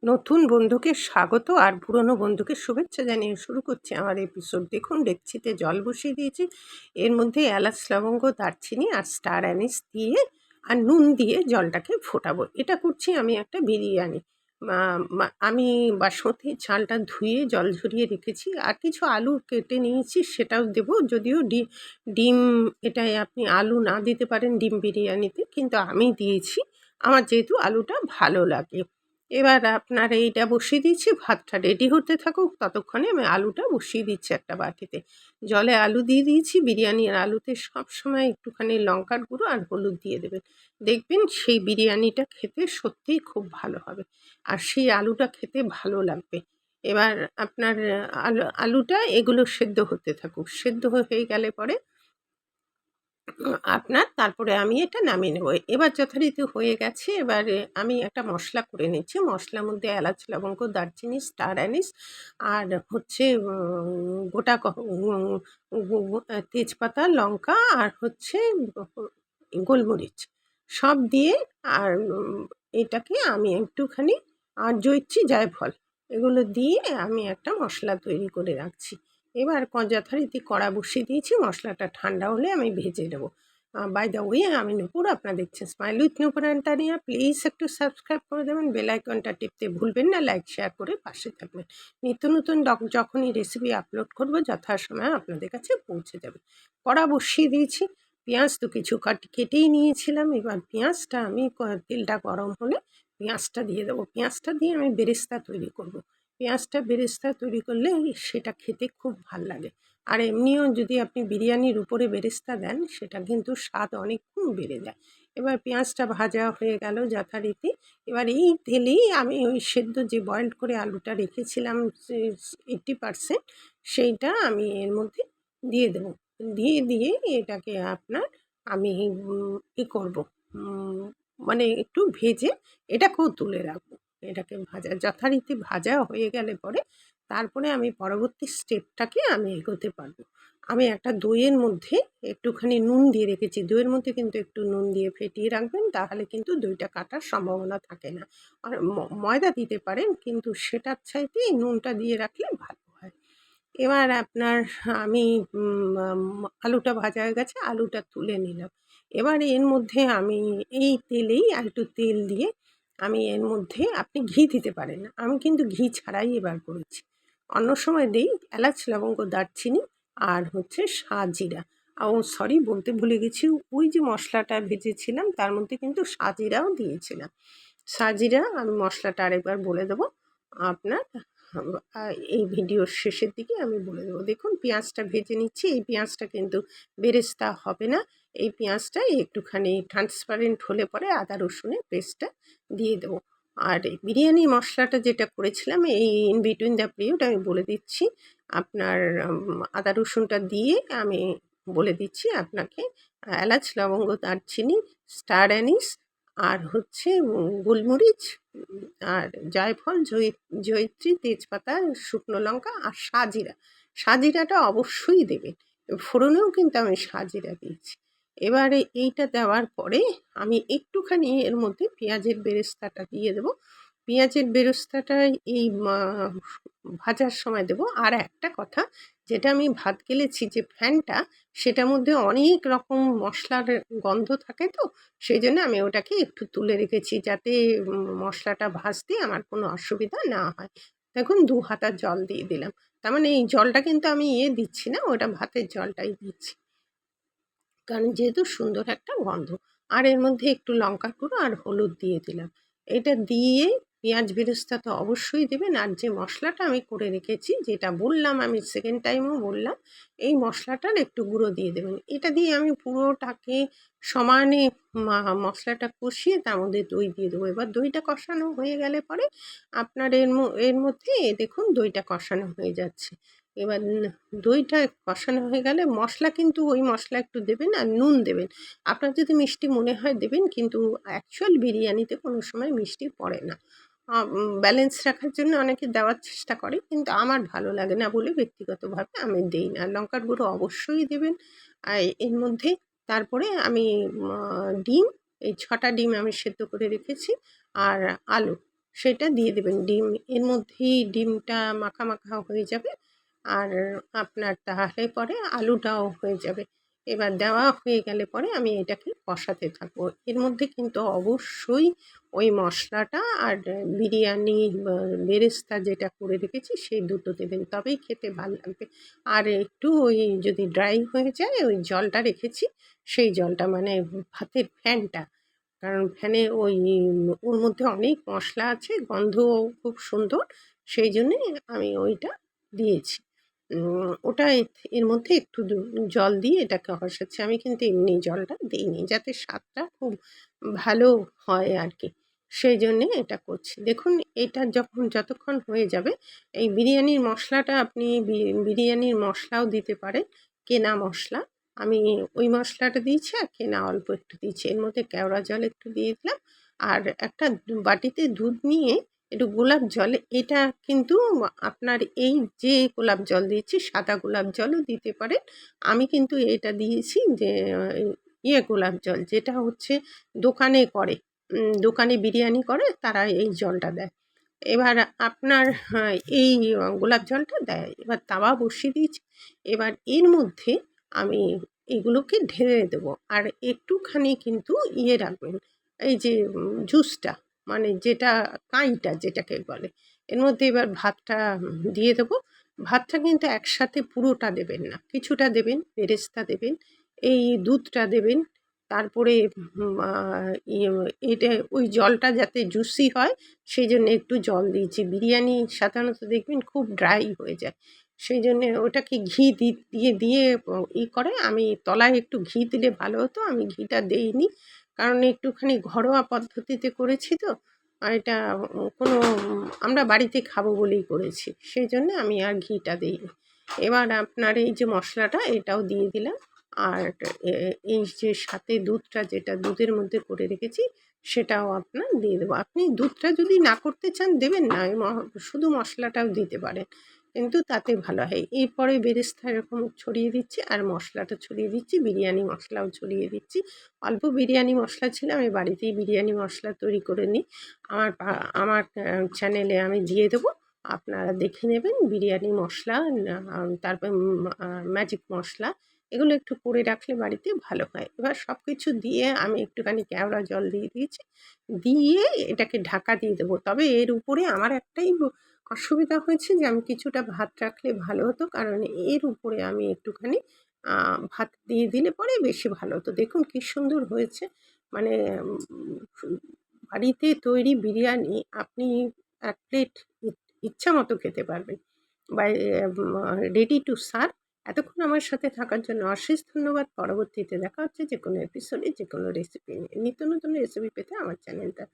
নতুন বন্ধুকে স্বাগত আর পুরনো বন্ধুকে শুভেচ্ছা জানিয়ে শুরু করছি আমার এপিসোড। দেখুন ডেকচিতে জল বসিয়ে দিয়েছি, এর মধ্যে এলাচ লবঙ্গ দারচিনি আর স্টার অ্যানিস দিয়ে আর নুন দিয়ে জলটাকে ফোটাবো। এটা করছি আমি একটা বিরিয়ানি। আমি বাসমতি চালটা ধুয়ে জল ঝরিয়ে রেখেছি, আর কিছু আলু কেটে নিয়েছি সেটাও দেবো। যদিও ডিম এটায় আপনি আলু না দিতে পারেন ডিম বিরিয়ানিতে, কিন্তু আমি দিয়েছি আমার যেহেতু আলুটা ভালো লাগে। এবার আপনার এইটা বসিয়ে দিয়েছি, ভাতটা রেডি হতে থাকুক, ততক্ষণে আমি আলুটা বসিয়ে দিচ্ছি একটা বাটিতে। জলে আলু দিয়ে দিয়েছি। বিরিয়ানির আলুতে সবসময় একটুখানি লঙ্কার গুঁড়ো আর হলুদ দিয়ে দেবেন, দেখবেন সেই বিরিয়ানিটা খেতে সত্যিই খুব ভালো হবে, আর সেই আলুটা খেতে ভালো লাগবে। এবার আপনার আলুটা এগুলো সেদ্ধ হতে থাকুক, সেদ্ধ হয়ে গেলে পরে আপনার তারপরে আমি এটা নামিয়ে নেব। এবার যথারীতি হয়ে গেছে। এবারে আমি একটা মশলা করে নিচ্ছি। মশলার মধ্যে এলাচ, লবঙ্গ, দারচিনি, স্টার অ্যানিস আর হচ্ছে গোটা তেজপাতা, লঙ্কা আর হচ্ছে গোলমরিচ সব দিয়ে, আর এটাকে আমি একটুখানি আর জয়িত্রী, জায়ফল এগুলো দিয়ে আমি একটা মশলা তৈরি করে রাখছি। এবার যথারীতি কড়া বসিয়ে দিয়েছি, মশলাটা ঠান্ডা হলে আমি ভেজে নেব। বাই দ্য ওয়ে, আমি নূপুর, আপনারা দেখছেন smile with Nupur and Tania. Please একটু সাবস্ক্রাইব করে দেবেন, বেল আইকনটা টিপতে ভুলবেন না, লাইক শেয়ার করে পাশে থাকবেন। নিত্য নতুন যখনই রেসিপি আপলোড করব যথাসময়ে আপনাদের কাছে পৌঁছে যাবে। কড়া বসিয়ে দিয়েছি, পেঁয়াজ তো কিছু কেটেই নিয়েছিলাম। এবার পেঁয়াজটা আমি তেলটা গরম হলে পেঁয়াজটা দিয়ে দেবো। পেঁয়াজটা দিয়ে আমি বেরেস্তা তৈরি করব। পেঁয়াজটা বেরেস্তা তৈরি করলে সেটা খেতে খুব ভাল লাগে। আর এমনিও যদি আপনি বিরিয়ানির উপরে বেরেস্তা দেন, সেটা কিন্তু স্বাদ অনেক গুণ বেড়ে যায়। এবার পেঁয়াজটা ভাজা হয়ে গেল যথারীতি। এবার এই তেলেই আমি ওই সেদ্ধ যে বয়েলড করে আলুটা রেখেছিলাম 80%, সেইটা আমি এর মধ্যে দিয়ে দেবো। দিয়ে এটাকে আপনার আমি করব, মানে একটু ভেজে এটাকেও তুলে রাখবো। এটাকে যথারীতি ভাজা হয়ে গেলে পরে তারপরে আমি পরবর্তী স্টেপটাকে আমি এগোতে পারবো। আমি একটা দইয়ের মধ্যে একটুখানি নুন দিয়ে রেখেছি। দইয়ের মধ্যে কিন্তু একটু নুন দিয়ে ফেটিয়ে রাখবেন, তাহলে কিন্তু দইটা কাটার সম্ভাবনা থাকে না। আর ময়দা দিতে পারেন, কিন্তু সেটার চাইতে নুনটা দিয়ে রাখলে ভালো হয়। এবার আপনার আমি আলুটা ভাজা হয়ে গেছে, আলুটা তুলে নিলাম। এবার এর মধ্যে আমি এই তেলেই আর একটু তেল দিয়ে আমি এর মধ্যে আপনি ঘি দিতে পারেন, আমি কিন্তু ঘি ছাড়াই এবার করেছি। অন্য সময় দেই এলাচ, লবঙ্গ, দারচিনি আর হচ্ছে সাজিরা। ও সরি, বলতে ভুলে গেছি, ওই যে মশলাটা ভেজেছিলাম তার মধ্যে কিন্তু সাজিরাও দিয়েছিলাম। সাজিরা আমি মশলাটা আরেকবার বলে দেবো আপনার, এই ভিডিওর শেষের দিকে আমি বলে দেবো। দেখুন পেঁয়াজটা ভেজে নিচ্ছি। এই পেঁয়াজটা কিন্তু বেরেস্তা হবে না। এই পেঁয়াজটা একটুখানি ট্রান্সপারেন্ট হলে পরে আদা রসুনের পেস্টটা দিয়ে দেবো। আর এই বিরিয়ানি মশলাটা যেটা করেছিলাম, এই ইন বিটুইন দ্য পিরিয়ড আমি বলে দিচ্ছি আপনার, আদা রসুনটা দিয়ে আমি বলে দিচ্ছি আপনাকে, এলাচ, লবঙ্গ, দারচিনি, স্টার অ্যানিস আর হচ্ছে গোলমরিচ, আর জায়ফল, জয়িত্রী, তেজপাতা, শুকনো লঙ্কা আর সাজিরা। সাজিরাটা অবশ্যই দেবেন। ফোড়নেও কিন্তু আমি সাজিরা দিয়েছি। এবারে এইটা দেওয়ার পরে আমি একটুখানি এর মধ্যে পেঁয়াজের বেরেস্তাটা দিয়ে দেবো। পেঁয়াজের বেরেস্তাটা এই ভাজার সময় দেবো। আর একটা কথা, যেটা আমি ভাত গেলেছি যে ফ্যানটা, সেটার মধ্যে অনেক রকম মশলার গন্ধ থাকে, তো সেই জন্য আমি ওটাকে একটু তুলে রেখেছি, যাতে মশলাটা ভাজতে আমার কোনো অসুবিধা না হয়। দেখুন 2 হাতা জল দিয়ে দিলাম। তার মানে এই জলটা কিন্তু আমি দিচ্ছি না, ওটা ভাতের জলটাই দিচ্ছি, কারণ যেহেতু সুন্দর একটা গন্ধ। আর এর মধ্যে একটু লঙ্কার গুঁড়ো আর হলুদ দিয়ে দিলাম। এটা দিয়ে পেঁয়াজ বেরেস্তা তো অবশ্যই দেবেন। আর যে মশলাটা আমি করে রেখেছি, যেটা বললাম আমি সেকেন্ড টাইমও বললাম, এই মশলাটার একটু গুঁড়ো দিয়ে দেবেন। এটা দিয়ে আমি পুরোটাকে সমানে মশলাটা কষিয়ে তার মধ্যে দই দিয়ে দেবো। এবার দইটা কষানো হয়ে গেলে পরে আপনার এর মধ্যে দেখুন দইটা কষানো হয়ে যাচ্ছে। এবার দইটা কষানো হয়ে গেলে মশলা, কিন্তু ওই মশলা একটু দেবেন আর নুন দেবেন। আপনার যদি মিষ্টি মনে হয় দেবেন, কিন্তু অ্যাকচুয়াল বিরিয়ানিতে কোনো সময় মিষ্টি পড়ে না। ব্যালেন্স রাখার জন্য অনেকে দেওয়ার চেষ্টা করে, কিন্তু আমার ভালো লাগে না বলে ব্যক্তিগতভাবে আমি দেই না। লঙ্কার গুঁড়ো অবশ্যই দেবেন এর মধ্যে। তারপরে আমি ডিম, এই 6টা ডিম আমি সেদ্ধ করে রেখেছি, আর আলু, সেটা দিয়ে দেবেন। ডিম এর মধ্যেই ডিমটা মাখা, মাখা হয়ে যাবে। আর আপনার তাহলে পরে আলুটাও হয়ে যাবে। এবার দেওয়া হয়ে গেলে পরে আমি এটাকে কষাতে থাকবো। এর মধ্যে কিন্তু অবশ্যই ওই মশলাটা আর বিরিয়ানি বেরেস্তা যেটা করে রেখেছি সেই দুটো দেবেন, তবেই খেতে ভাল লাগবে। আর একটু ওই যদি ড্রাই হয়ে যায় ওই জলটা রেখেছি, সেই জলটা মানে ভাতের ফ্যানটা, কারণ ফ্যানে ওই ওর মধ্যে অনেক মশলা আছে, গন্ধও খুব সুন্দর, সেই জন্যে আমি ওইটা দিয়েছি। ওটা এর মধ্যে একটু জল দিয়ে এটাকে কষাচ্ছি। আমি কিন্তু এমনি জলটা দিইনি, যাতে স্বাদটা খুব ভালো হয় আর কি, সেই জন্যে এটা করছি। দেখুন এটা যতক্ষণ হয়ে যাবে, এই বিরিয়ানির মশলাটা আপনি বিরিয়ানির মশলাও দিতে পারেন, কেনা মশলা। আমি ওই মশলাটা দিয়েছি আর কেনা অল্প একটু দিয়েছি। এর মধ্যে কেওড়া জল একটু দিয়ে দিলাম। আর একটা বাটিতে দুধ নিয়ে একটু গোলাপ জল, এটা কিন্তু আপনার এই যে গোলাপ জল দিয়েছি সাদা গোলাপ জলও দিতে পারেন। আমি কিন্তু এটা দিয়েছি যে গোলাপ জল, যেটা হচ্ছে দোকানে করে, দোকানে বিরিয়ানি করে তারা এই জলটা দেয়। এবার আপনার এই গোলাপ জলটা দেয়। এবার তাওয়া বসিয়ে দিয়েছি। এবার এর মধ্যে আমি এগুলোকে ঢেলে দেবো। আর একটুখানি কিন্তু রাখবেন, এই যে জুসটা, মানে যেটা কাঁইটা যেটাকে বলে। এর মধ্যে এবার ভাতটা দিয়ে দেবো। ভাতটা কিন্তু একসাথে পুরোটা দেবেন না, কিছুটা দেবেন, বেরেস্তা দেবেন, এই দুধটা দেবেন। তারপরে ইয়ে এটা ওই জলটা যাতে জুসি হয় সেই জন্য একটু জল দিয়েছি। বিরিয়ানি সাধারণত দেখবেন খুব ড্রাই হয়ে যায়, সেই জন্যে ওটাকে ঘি দিয়ে করে। আমি তলায় একটু ঘি দিলে ভালো হতো, আমি ঘিটা দেইনি, কারণ একটুখানি ঘরোয়া পদ্ধতিতে করেছি তো। আর এটা কোনো আমরা বাড়িতে খাবো বলেই করেছি, সেই জন্যে আমি আর ঘিটা দিইনি। এবার আপনার এই যে মশলাটা এটাও দিয়ে দিলাম। আর এই যে সাথে দুধটা, যেটা দুধের মধ্যে করে রেখেছি সেটাও আপনার দিয়ে দেবো। আপনি দুধটা যদি না করতে চান দেবেন না, শুধু মশলাটাও দিতে পারেন, কিন্তু তাতে ভালো হয়। এরপরে বেরেস্তা এরকম ছড়িয়ে দিচ্ছি আর মশলাটা ছড়িয়ে দিচ্ছি, বিরিয়ানি মশলাও ছড়িয়ে দিচ্ছি। অল্প বিরিয়ানি মশলা ছিল, আমি বাড়িতেই বিরিয়ানি মশলা তৈরি করে নিই। আমার চ্যানেলে আমি দিয়ে দেবো, আপনারা দেখে নেবেন। বিরিয়ানি মশলা, তারপর ম্যাজিক মশলা, এগুলো একটু করে রাখলে বাড়িতে ভালো হয়। এবার সব কিছু দিয়ে আমি একটুখানি কেওড়া জল দিয়ে দিয়েছি, দিয়ে এটাকে ঢাকা দিয়ে দেবো। তবে এর উপরে আমার একটাই অসুবিধা হয়েছে যে আমি কিছুটা ভাত রাখলে ভালো হতো, কারণ এর উপরে আমি একটুখানি ভাত দিয়ে দিলে পরে বেশি ভালো হতো। দেখুন কী সুন্দর হয়েছে, মানে বাড়িতে তৈরি বিরিয়ানি আপনি ১ প্লেট ইচ্ছা মতো খেতে পারবেন, বা রেডি টু সার্ভ। এতক্ষণ আমার সাথে থাকার জন্য অশেষ ধন্যবাদ। পরবর্তীতে দেখা হচ্ছে যে কোনো এপিসোডে যে কোনো রেসিপি নিয়ে। নিত্য নতুন রেসিপি পেতে আমার চ্যানেলটা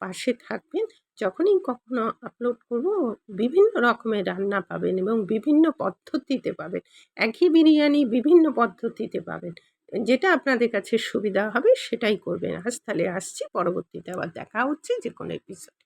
পাশে থাকবেন। যখনই কখনো আপলোড করব বিভিন্ন রকমের রান্না পাবেন এবং বিভিন্ন পদ্ধতিতে পাবেন। একই বিরিয়ানি বিভিন্ন পদ্ধতিতে পাবেন। যেটা আপনাদের কাছে সুবিধা হবে সেটাই করবেন। আজ তাহলে আসছি, পরবর্তীতে আবার দেখা হচ্ছে যে কোনো এপিসোডে।